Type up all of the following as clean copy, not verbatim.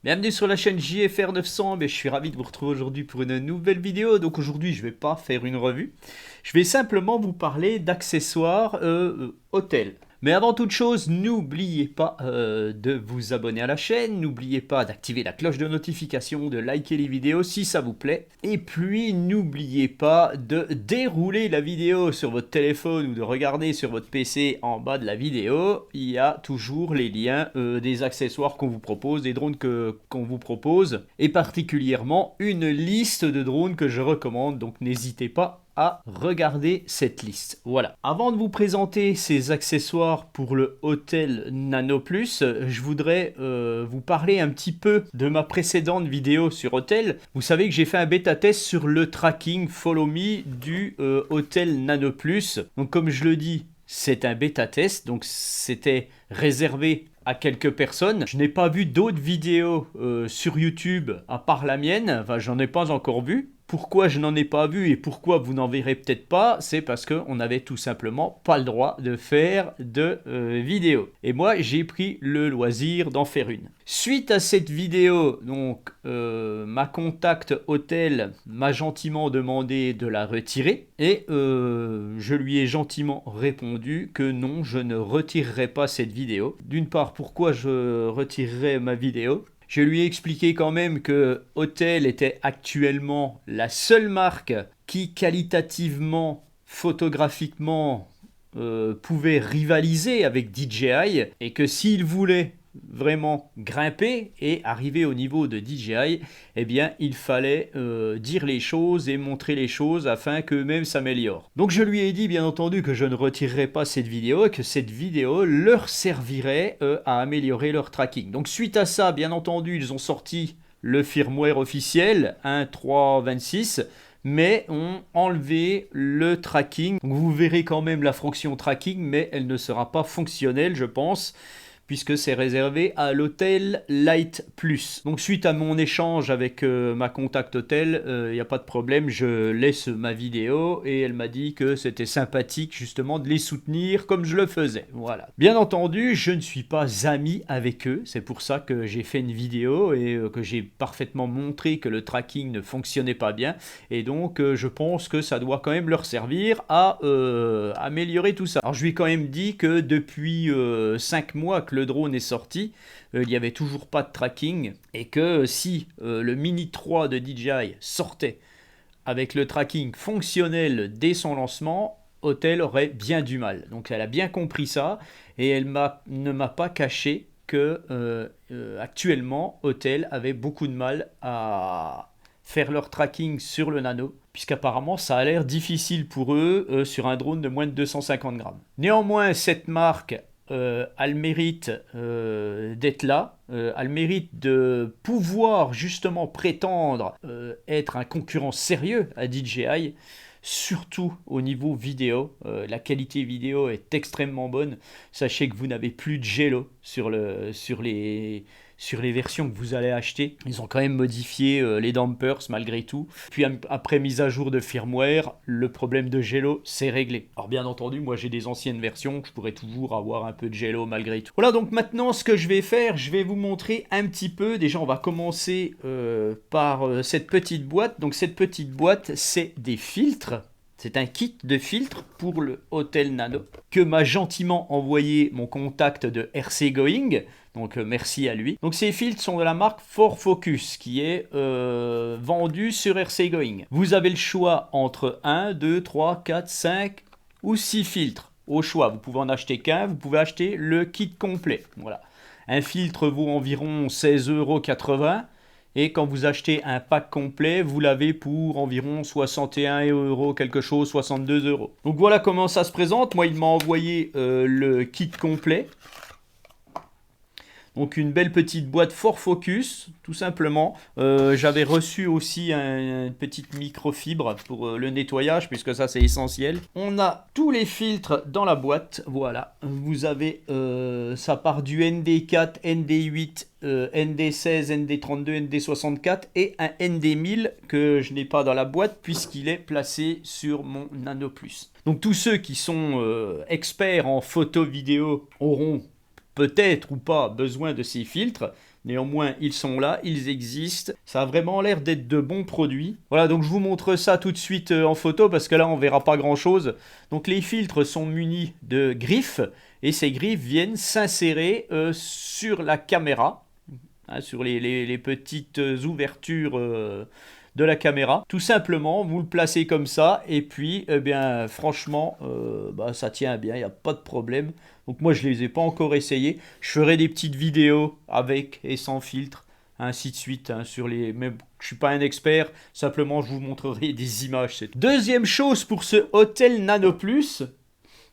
Bienvenue sur la chaîne JFR 900, je suis ravi de vous retrouver aujourd'hui pour une nouvelle vidéo. Donc aujourd'hui je ne vais pas faire une revue, je vais simplement vous parler d'accessoires hôtel. Mais avant toute chose, n'oubliez pas de vous abonner à la chaîne, n'oubliez pas d'activer la cloche de notification, de liker les vidéos si ça vous plaît. Et puis n'oubliez pas de dérouler la vidéo sur votre téléphone ou de regarder sur votre PC en bas de la vidéo. Il y a toujours les liens des accessoires qu'on vous propose, des drones qu'on vous propose, et particulièrement une liste de drones que je recommande, donc n'hésitez pas à regarder cette liste. Voilà. Avant de vous présenter ces accessoires pour le Hôtel Nano Plus, je voudrais vous parler un petit peu de ma précédente vidéo sur Hôtel. Vous savez que j'ai fait un bêta test sur le tracking Follow Me du Hôtel Nano Plus. Donc comme je le dis, c'est un bêta test, donc c'était réservé à quelques personnes. Je n'ai pas vu d'autres vidéos sur YouTube à part la mienne, enfin j'en ai pas encore vu. Pourquoi je n'en ai pas vu et pourquoi vous n'en verrez peut-être pas, c'est parce qu'on n'avait tout simplement pas le droit de faire de vidéo. Et moi, j'ai pris le loisir d'en faire une. Suite à cette vidéo, donc ma contact hôtel m'a gentiment demandé de la retirer et je lui ai gentiment répondu que non, je ne retirerai pas cette vidéo. D'une part, pourquoi je retirerai ma vidéo ? Je lui ai expliqué quand même que Hôtel était actuellement la seule marque qui qualitativement, photographiquement, pouvait rivaliser avec DJI et que s'il voulait vraiment grimper et arriver au niveau de DJI, eh bien il fallait dire les choses et montrer les choses afin qu'eux-mêmes s'améliorent. Donc je lui ai dit bien entendu que je ne retirerais pas cette vidéo et que cette vidéo leur servirait à améliorer leur tracking. Donc suite à ça, bien entendu, ils ont sorti le firmware officiel 1.3.26 mais ont enlevé le tracking. Donc vous verrez quand même la fonction tracking, mais elle ne sera pas fonctionnelle, je pense, puisque c'est réservé à l'hôtel Light Plus. Donc suite à mon échange avec ma contact hôtel, il n'y a pas de problème, je laisse ma vidéo et elle m'a dit que c'était sympathique justement de les soutenir comme je le faisais. Voilà. Bien entendu, je ne suis pas ami avec eux, c'est pour ça que j'ai fait une vidéo et que j'ai parfaitement montré que le tracking ne fonctionnait pas bien et donc je pense que ça doit quand même leur servir à améliorer tout ça. Alors je lui ai quand même dit que depuis 5 mois que le drone est sorti, il n'y avait toujours pas de tracking et que si le Mini 3 de DJI sortait avec le tracking fonctionnel dès son lancement, Hôtel aurait bien du mal. Donc elle a bien compris ça et elle ne m'a pas caché que actuellement Hôtel avait beaucoup de mal à faire leur tracking sur le Nano, puisqu'apparemment ça a l'air difficile pour eux sur un drone de moins de 250 grammes. Néanmoins, cette marque a le mérite d'être là, a le mérite de pouvoir justement prétendre être un concurrent sérieux à DJI, surtout au niveau vidéo. La qualité vidéo est extrêmement bonne. Sachez que vous n'avez plus de gelo sur les versions que vous allez acheter. Ils ont quand même modifié les dampers malgré tout. Puis après mise à jour de firmware, le problème de gelo c'est réglé. Alors bien entendu, moi j'ai des anciennes versions, je pourrais toujours avoir un peu de gelo malgré tout. Voilà, donc maintenant ce que je vais faire, je vais vous montrer un petit peu. Déjà on va commencer par cette petite boîte. Donc cette petite boîte, c'est des filtres. C'est un kit de filtres pour le Hôtel Nano que m'a gentiment envoyé mon contact de RC Going. Donc merci à lui. Donc ces filtres sont de la marque Ford Focus qui est vendue sur RC Going. Vous avez le choix entre 1, 2, 3, 4, 5 ou 6 filtres. Au choix, vous pouvez en acheter qu'un, vous pouvez acheter le kit complet. Voilà. Un filtre vaut environ 16,80 € et quand vous achetez un pack complet, vous l'avez pour environ 61 € quelque chose, 62 €. Donc voilà comment ça se présente. Moi, il m'a envoyé le kit complet. Donc une belle petite boîte Ford Focus, tout simplement. J'avais reçu aussi une petite microfibre pour le nettoyage, puisque ça c'est essentiel. On a tous les filtres dans la boîte, voilà. Vous avez, ça part du ND4, ND8, ND16, ND32, ND64 et un ND1000 que je n'ai pas dans la boîte puisqu'il est placé sur mon Nano Plus. Donc tous ceux qui sont experts en photo vidéo auront peut-être ou pas besoin de ces filtres. Néanmoins, ils sont là, ils existent. Ça a vraiment l'air d'être de bons produits. Voilà, donc je vous montre ça tout de suite en photo parce que là, on verra pas grand-chose. Donc les filtres sont munis de griffes et ces griffes viennent s'insérer sur la caméra, hein, sur les petites ouvertures de la caméra. Tout simplement, vous le placez comme ça et puis, eh bien, franchement, ça tient bien, il n'y a pas de problème. Donc moi, je ne les ai pas encore essayés. Je ferai des petites vidéos avec et sans filtre, ainsi de suite, hein, sur les... Mais je ne suis pas un expert, simplement, je vous montrerai des images. Deuxième chose pour ce Autel Nano Plus.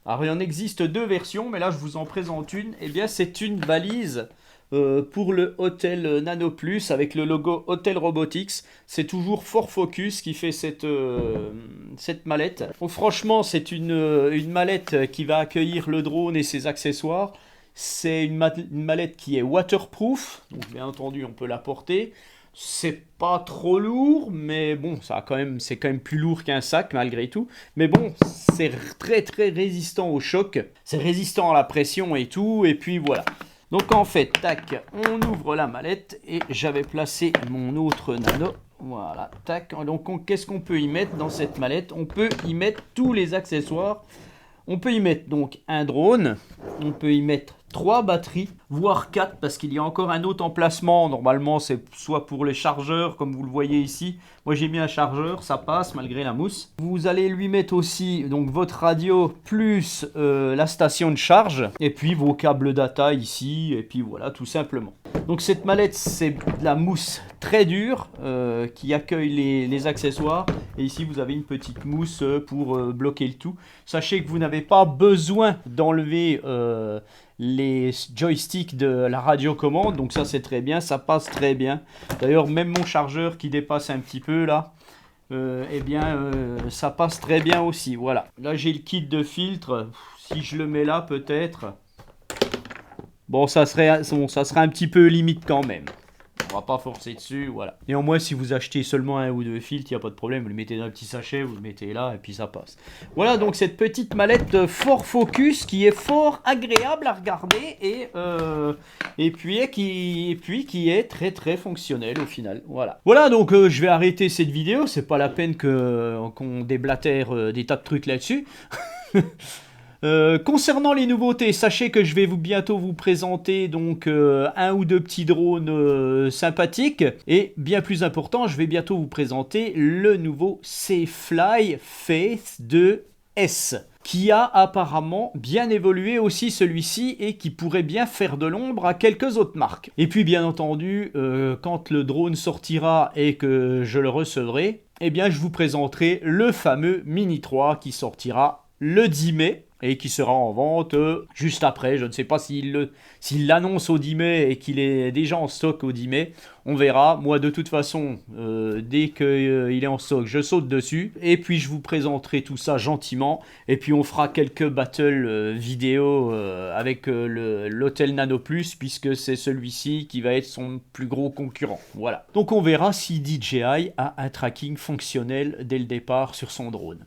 Alors, il en existe deux versions, mais là, je vous en présente une. Eh bien, c'est une valise pour le Autel Nano Plus avec le logo Autel Robotics. C'est toujours Ford Focus qui fait cette mallette. Donc, franchement, c'est une mallette qui va accueillir le drone et ses accessoires. C'est une mallette qui est waterproof, donc bien entendu on peut la porter. C'est pas trop lourd, mais bon, c'est quand même plus lourd qu'un sac malgré tout. Mais bon, c'est très très résistant au choc, c'est résistant à la pression et tout, et puis voilà. Donc en fait, tac, on ouvre la mallette et j'avais placé mon autre nano. Voilà, tac. Donc qu'est-ce qu'on peut y mettre dans cette mallette? On peut y mettre tous les accessoires. On peut y mettre donc un drone, on peut y mettre 3 batteries, voire 4 parce qu'il y a encore un autre emplacement. Normalement, c'est soit pour les chargeurs, comme vous le voyez ici. Moi, j'ai mis un chargeur, ça passe malgré la mousse. Vous allez lui mettre aussi donc votre radio plus la station de charge et puis vos câbles data ici et puis voilà, tout simplement. Donc cette mallette, c'est de la mousse très dure qui accueille les accessoires. Et ici, vous avez une petite mousse pour bloquer le tout. Sachez que vous n'avez pas besoin d'enlever les joysticks de la radiocommande. Donc ça, c'est très bien, ça passe très bien. D'ailleurs, même mon chargeur qui dépasse un petit peu là, ça passe très bien aussi. Voilà. Là, j'ai le kit de filtre. Si je le mets là, peut-être... Bon, ça serait un petit peu limite quand même. On va pas forcer dessus, voilà. Néanmoins, si vous achetez seulement un ou deux filtres, il n'y a pas de problème. Vous le mettez dans un petit sachet, vous le mettez là, et puis ça passe. Voilà, donc cette petite mallette Ford Focus qui est fort agréable à regarder et puis qui est très très fonctionnelle au final. Voilà. Voilà, donc je vais arrêter cette vidéo. C'est pas la peine qu'on déblatère des tas de trucs là-dessus. Concernant les nouveautés, sachez que je vais bientôt vous présenter donc un ou deux petits drones sympathiques et bien plus important, je vais bientôt vous présenter le nouveau Safelfly Phase 2S qui a apparemment bien évolué aussi celui-ci et qui pourrait bien faire de l'ombre à quelques autres marques. Et puis bien entendu, quand le drone sortira et que je le recevrai, eh bien je vous présenterai le fameux Mini 3 qui sortira le 10 mai. Et qui sera en vente juste après. Je ne sais pas s'il l'annonce au 10 mai et qu'il est déjà en stock au 10 mai. On verra. Moi, de toute façon, dès qu'il est en stock, je saute dessus. Et puis, je vous présenterai tout ça gentiment. Et puis, on fera quelques battles vidéo avec l'Autel Nano Plus, puisque c'est celui-ci qui va être son plus gros concurrent. Voilà. Donc, on verra si DJI a un tracking fonctionnel dès le départ sur son drone.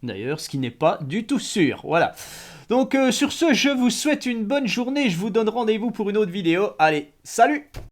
D'ailleurs, ce qui n'est pas du tout sûr. Voilà. Donc sur ce, je vous souhaite une bonne journée. Je vous donne rendez-vous pour une autre vidéo. Allez, salut!